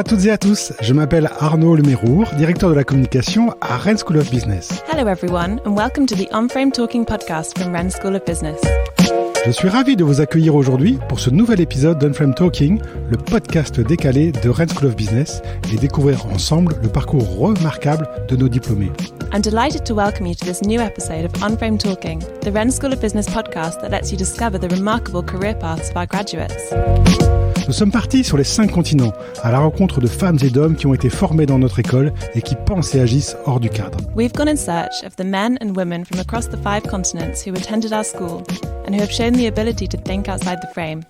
toutes et à tous, je m'appelle Arnaud Lemérour, directeur de la communication à Rennes School of Business. Hello everyone and welcome to the On-Frame Talking podcast from Rennes School of Business. Je suis ravi de vous accueillir aujourd'hui pour ce nouvel épisode d'On-Frame Talking, le podcast décalé de Rennes School of Business, et découvrir ensemble le parcours remarquable de nos diplômés. I'm delighted to welcome you to this new episode of On-Frame Talking, the Rennes School of Business podcast that lets you discover the remarkable career paths of our graduates. Nous sommes partis sur les 5 continents, à la rencontre de femmes et d'hommes qui ont été formés dans notre école et qui pensent et agissent hors du cadre. We've gone in search of the men and women from across the 5 continents who attended our school and who have shown the ability to think outside the frame.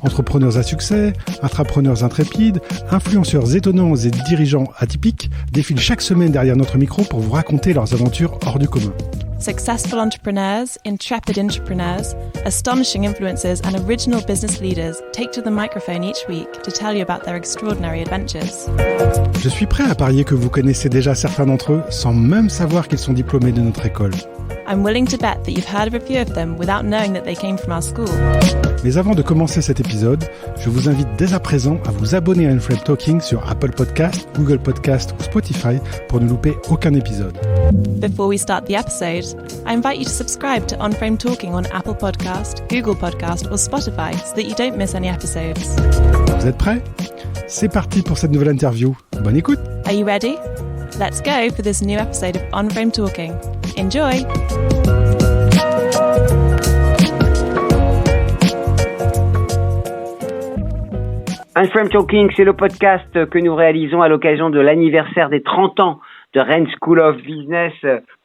Entrepreneurs à succès, intrapreneurs intrépides, influenceurs étonnants et dirigeants atypiques défilent chaque semaine derrière notre micro pour vous raconter leurs aventures hors du commun. Successful entrepreneurs, intrepid entrepreneurs, astonishing influencers and original business leaders take to the microphone each week to tell you about their extraordinary adventures. Je suis prêt à parier que vous connaissez déjà certains d'entre eux sans même savoir qu'ils sont diplômés de notre école. I'm willing to bet that you've heard of a few of them without knowing that they came from our school. Mais avant de commencer cet épisode, je vous invite dès à présent à vous abonner à On-Frame Talking sur Apple Podcast, Google Podcast ou Spotify pour ne louper aucun épisode. Before we start the episode, I invite you to subscribe to On-Frame Talking on Apple Podcast, Google Podcast or Spotify so that you don't miss any episodes. Vous êtes prêts ? C'est parti pour cette nouvelle interview. Bonne écoute ! Are you ready? Let's go for this new episode of On-Frame Talking. Enjoy! On-Frame Talking, c'est le podcast que nous réalisons à l'occasion de l'anniversaire des 30 ans de Rennes School of Business.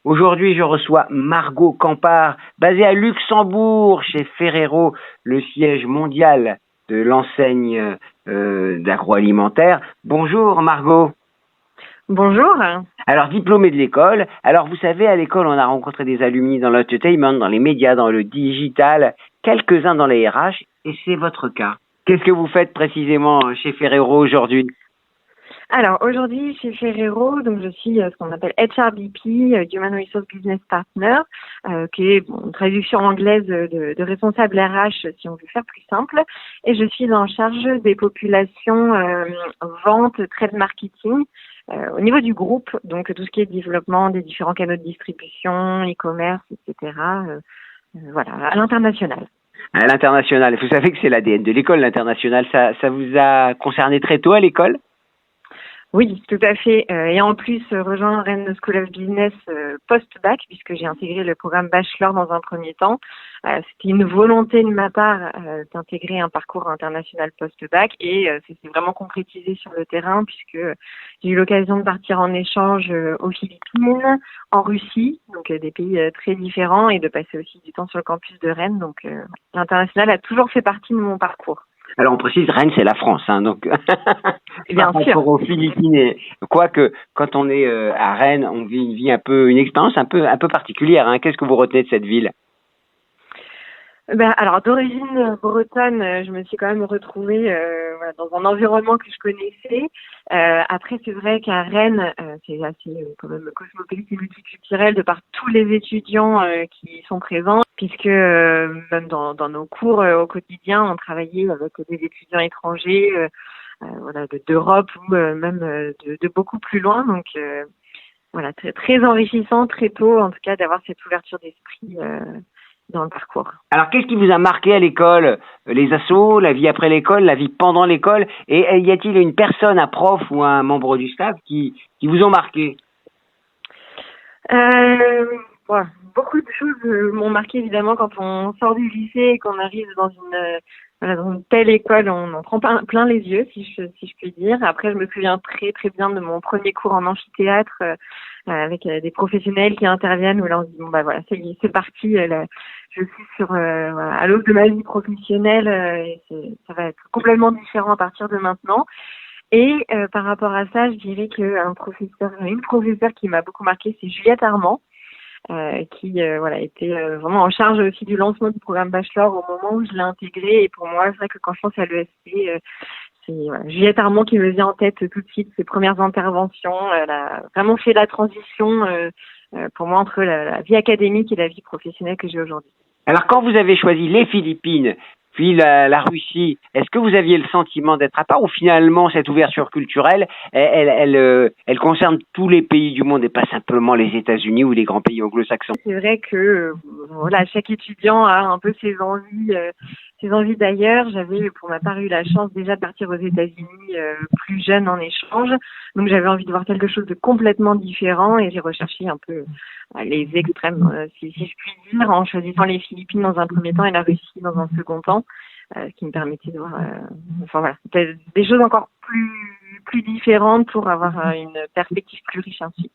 Aujourd'hui, je reçois Margot Campard, basée à Luxembourg, chez Ferrero, le siège mondial de l'enseigne d'agroalimentaire. Bonjour Margot. Bonjour. Alors, diplômée de l'école. Alors, vous savez, à l'école, on a rencontré des alumni dans l'entertainment, dans les médias, dans le digital, quelques-uns dans les RH, et c'est votre cas. Qu'est-ce que vous faites précisément chez Ferrero aujourd'hui ? Alors, aujourd'hui, chez Ferrero, donc je suis ce qu'on appelle HRBP, Human Resource Business Partner, qui est une traduction anglaise de responsable RH, si on veut faire plus simple. Et je suis en charge des populations vente, trade marketing, au niveau du groupe, donc tout ce qui est développement des différents canaux de distribution, e-commerce, etc. Voilà, à l'international. À l'international, vous savez que c'est l'ADN de l'école, l'international. Ça vous a concerné très tôt à l'école ? Oui, tout à fait. Et en plus, rejoindre Rennes School of Business post-bac, puisque j'ai intégré le programme bachelor dans un premier temps. C'était une volonté de ma part d'intégrer un parcours international post-bac et c'est vraiment concrétisé sur le terrain puisque j'ai eu l'occasion de partir en échange aux Philippines, en Russie, donc des pays très différents et de passer aussi du temps sur le campus de Rennes. Donc l'international a toujours fait partie de mon parcours. Alors on précise, Rennes c'est la France, donc bien par sûr. rapport aux Philippines. Quoique quand on est à Rennes, on vit une expérience un peu particulière. Qu'est-ce que vous retenez de cette ville ? Alors d'origine bretonne, je me suis quand même retrouvée dans un environnement que je connaissais. Après, c'est vrai qu'à Rennes, c'est assez quand même cosmopolite et multiculturel de par tous les étudiants qui sont présents, puisque même dans nos cours au quotidien, on travaillait avec des étudiants étrangers, d'Europe ou même de beaucoup plus loin. Donc très, très enrichissant très tôt, en tout cas, d'avoir cette ouverture d'esprit dans le parcours. Alors, qu'est-ce qui vous a marqué à l'école ? Les assos, la vie après l'école, la vie pendant l'école ? Et y a-t-il une personne, un prof ou un membre du staff qui vous ont marqué ? Beaucoup de choses m'ont marqué, évidemment, quand on sort du lycée et qu'on arrive dans une telle école, on en prend plein les yeux, si je puis dire. Après, je me souviens très, très bien de mon premier cours en amphithéâtre avec des professionnels qui interviennent où là, on se dit, c'est parti, je suis à l'aube de ma vie professionnelle et ça va être complètement différent à partir de maintenant. Et par rapport à ça, je dirais une professeure qui m'a beaucoup marqué, c'est Juliette Armand, qui était vraiment en charge aussi du lancement du programme bachelor au moment où je l'ai intégré. Et pour moi, c'est vrai que quand je pense à l'ESP, c'est Juliette Armand qui me vient en tête tout de suite, ses premières interventions. Elle a vraiment fait la transition pour moi entre la vie académique et la vie professionnelle que j'ai aujourd'hui. Alors, quand vous avez choisi les Philippines puis la Russie. Est-ce que vous aviez le sentiment d'être à part ou finalement cette ouverture culturelle, elle concerne tous les pays du monde et pas simplement les États-Unis ou les grands pays anglo-saxons? C'est vrai que voilà, chaque étudiant a un peu ses envies d'ailleurs. J'avais pour ma part eu la chance déjà de partir aux États-Unis plus jeune en échange, donc j'avais envie de voir quelque chose de complètement différent et j'ai recherché un peu les extrêmes, si je puis dire, en choisissant les Philippines dans un premier temps et la Russie dans un second temps, ce qui me permettait de voir des choses encore plus différentes pour avoir une perspective plus riche ensuite.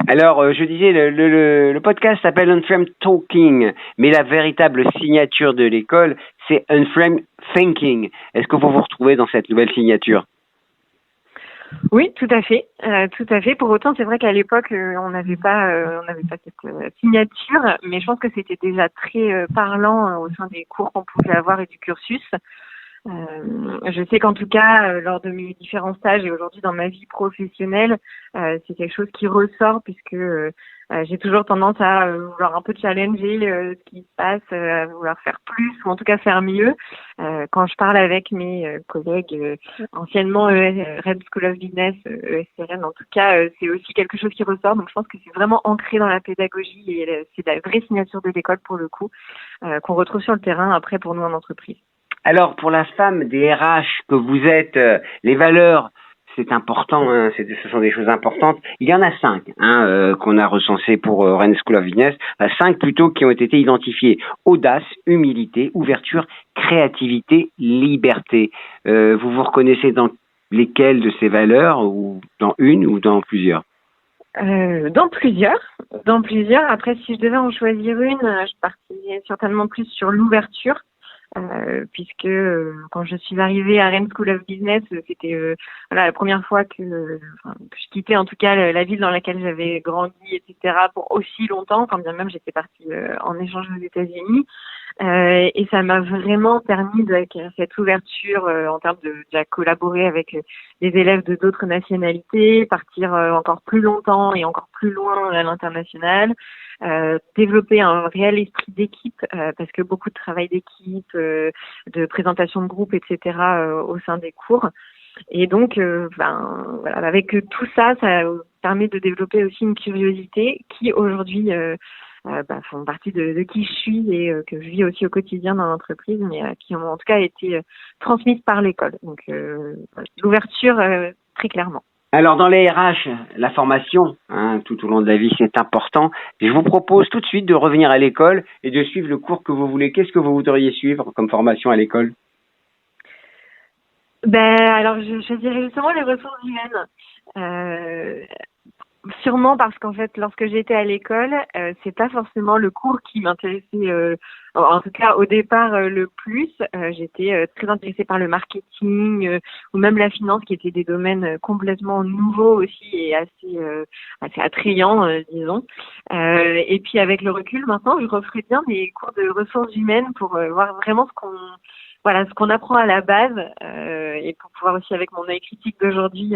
Alors, je disais, le podcast s'appelle Unframed Talking, mais la véritable signature de l'école, c'est Unframed Thinking. Est-ce que vous vous retrouvez dans cette nouvelle signature? Oui, tout à fait. Pour autant, c'est vrai qu'à l'époque, on n'avait pas cette signature, mais je pense que c'était déjà très parlant au sein des cours qu'on pouvait avoir et du cursus. Je sais qu'en tout cas, lors de mes différents stages et aujourd'hui dans ma vie professionnelle, c'est quelque chose qui ressort puisque j'ai toujours tendance à vouloir un peu challenger ce qui se passe, à vouloir faire plus ou en tout cas faire mieux. Quand je parle avec mes collègues anciennement Red School of Business, ESRN, en tout cas, c'est aussi quelque chose qui ressort. Donc je pense que c'est vraiment ancré dans la pédagogie et c'est la vraie signature de l'école pour le coup, qu'on retrouve sur le terrain après pour nous en entreprise. Alors, pour la femme des RH que vous êtes, les valeurs, c'est important, hein, ce sont des choses importantes. Il y en a 5 qu'on a recensées pour Rennes School of Business, 5 plutôt qui ont été identifiées. Audace, humilité, ouverture, créativité, liberté. Vous vous reconnaissez dans lesquelles de ces valeurs, ou dans une ou dans plusieurs? Dans plusieurs. Après, si je devais en choisir une, je partirais certainement plus sur l'ouverture. Puisque quand je suis arrivée à Rennes School of Business, c'était la première fois que je quittais en tout cas la ville dans laquelle j'avais grandi, etc. pour aussi longtemps, quand bien même j'étais partie en échange aux États-Unis. Et ça m'a vraiment permis d'acquérir cette ouverture en termes de déjà collaborer avec des élèves de d'autres nationalités, partir encore plus longtemps et encore plus loin à l'international. Développer un réel esprit d'équipe parce que beaucoup de travail d'équipe, de présentation de groupe, etc. Au sein des cours. Et donc, avec tout ça, ça permet de développer aussi une curiosité qui aujourd'hui font partie de qui je suis et que je vis aussi au quotidien dans l'entreprise, mais qui ont en tout cas été transmises par l'école. Donc, l'ouverture, très clairement. Alors, dans les RH, la formation, tout au long de la vie, c'est important. Et je vous propose tout de suite de revenir à l'école et de suivre le cours que vous voulez. Qu'est-ce que vous voudriez suivre comme formation à l'école? Alors, je dirais justement les ressources humaines. Sûrement parce qu'en fait, lorsque j'étais à l'école, c'est pas forcément le cours qui m'intéressait, en tout cas au départ le plus. J'étais très intéressée par le marketing ou même la finance, qui étaient des domaines complètement nouveaux aussi et assez attrayants, disons. Et puis avec le recul, maintenant, je referais bien des cours de ressources humaines pour voir vraiment ce qu'on apprend à la base et pour pouvoir aussi avec mon œil critique d'aujourd'hui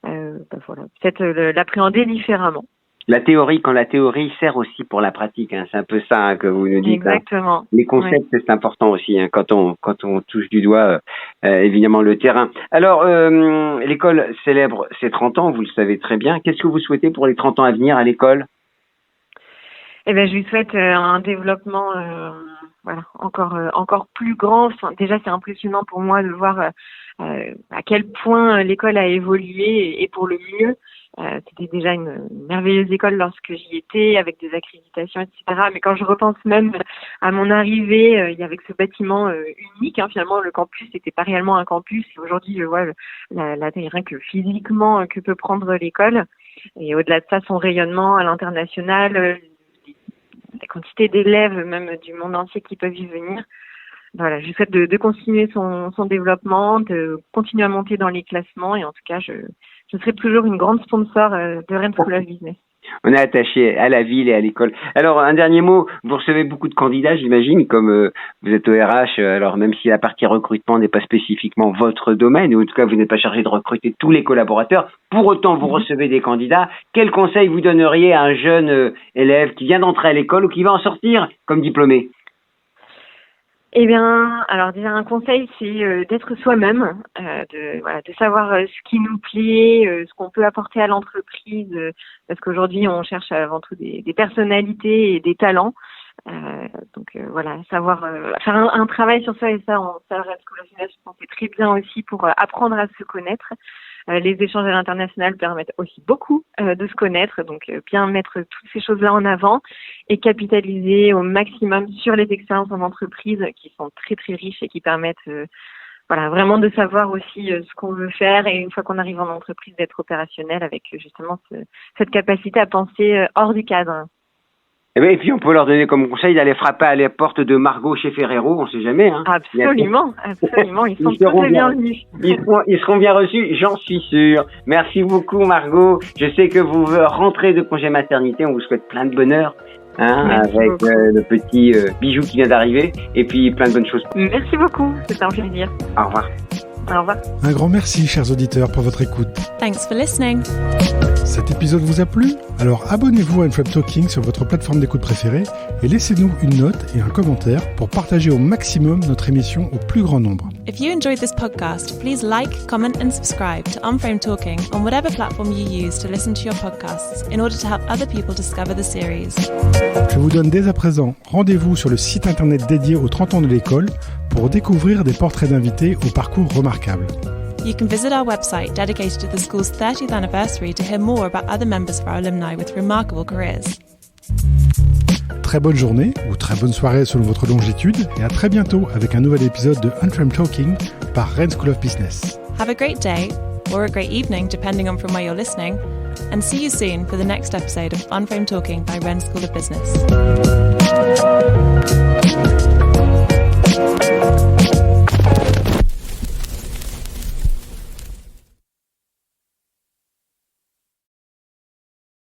peut-être l'appréhender différemment. La théorie, quand la théorie sert aussi pour la pratique, c'est un peu ça que vous nous dites. Exactement. Les concepts, oui. C'est important aussi quand on touche du doigt évidemment le terrain. Alors, l'école célèbre ses 30 ans, vous le savez très bien. Qu'est-ce que vous souhaitez pour les 30 ans à venir à l'école? Je lui souhaite un développement encore plus grand. Enfin, déjà, c'est impressionnant pour moi de voir à quel point l'école a évolué et pour le mieux. C'était déjà une merveilleuse école lorsque j'y étais, avec des accréditations, etc. Mais quand je repense même à mon arrivée, il y avait ce bâtiment unique. Finalement, le campus n'était pas réellement un campus. Et aujourd'hui, je vois la taille rien que physiquement que peut prendre l'école. Et au-delà de ça, son rayonnement à l'international, la quantité d'élèves même du monde entier qui peuvent y venir. Voilà, je souhaite de continuer son développement, de continuer à monter dans les classements et en tout cas, je serai toujours une grande sponsor de Rennes School of Business. On est attaché à la ville et à l'école. Alors, un dernier mot, vous recevez beaucoup de candidats, j'imagine, comme vous êtes au RH, alors même si la partie recrutement n'est pas spécifiquement votre domaine, ou en tout cas vous n'êtes pas chargé de recruter tous les collaborateurs, pour autant vous recevez des candidats, quel conseil vous donneriez à un jeune élève qui vient d'entrer à l'école ou qui va en sortir comme diplômé? Eh bien, alors déjà un conseil, c'est d'être soi-même, de savoir ce qui nous plaît, ce qu'on peut apporter à l'entreprise, parce qu'aujourd'hui on cherche avant tout des personnalités et des talents. Voilà, savoir faire un travail sur soi, et ça, Rennes School of Business, je pense, c'est très bien aussi pour apprendre à se connaître. Les échanges à l'international permettent aussi beaucoup de se connaître, donc bien mettre toutes ces choses-là en avant et capitaliser au maximum sur les expériences en entreprise qui sont très très riches et qui permettent vraiment de savoir aussi ce qu'on veut faire, et une fois qu'on arrive en entreprise d'être opérationnel avec justement cette capacité à penser hors du cadre. Et puis on peut leur donner comme conseil d'aller frapper à la porte de Margot chez Ferrero, on sait jamais. Hein. Absolument, ils sont tous les bienvenus. Ils seront bien reçus, j'en suis sûr. Merci beaucoup Margot. Je sais que vous rentrez de congé maternité, on vous souhaite plein de bonheur. Avec le petit bijou qui vient d'arriver, et puis plein de bonnes choses. Merci beaucoup, c'était un plaisir. Au revoir. Au revoir. Un grand merci, chers auditeurs, pour votre écoute. Thanks for listening. Cet épisode vous a plu? Alors abonnez-vous à Unframed Talking sur votre plateforme d'écoute préférée et laissez-nous une note et un commentaire pour partager au maximum notre émission au plus grand nombre. If you enjoyed this podcast, please like, comment and subscribe to Unframed Talking on whatever platform you use to listen to your podcasts in order to help other people discover the series. Je vous donne dès à présent rendez-vous sur le site internet dédié aux 30 ans de l'école pour découvrir des portraits d'invités au parcours remarquable. You can visit our website dedicated to the school's 30th anniversary to hear more about other members of our alumni with remarkable careers. Très bonne journée ou très bonne soirée selon votre longitude, et à très bientôt avec un nouvel épisode de Unframed Talking par Rennes School of Business. Have a great day, or a great evening depending on from where you're listening, and see you soon for the next episode of Unframed Talking by Rennes School of Business.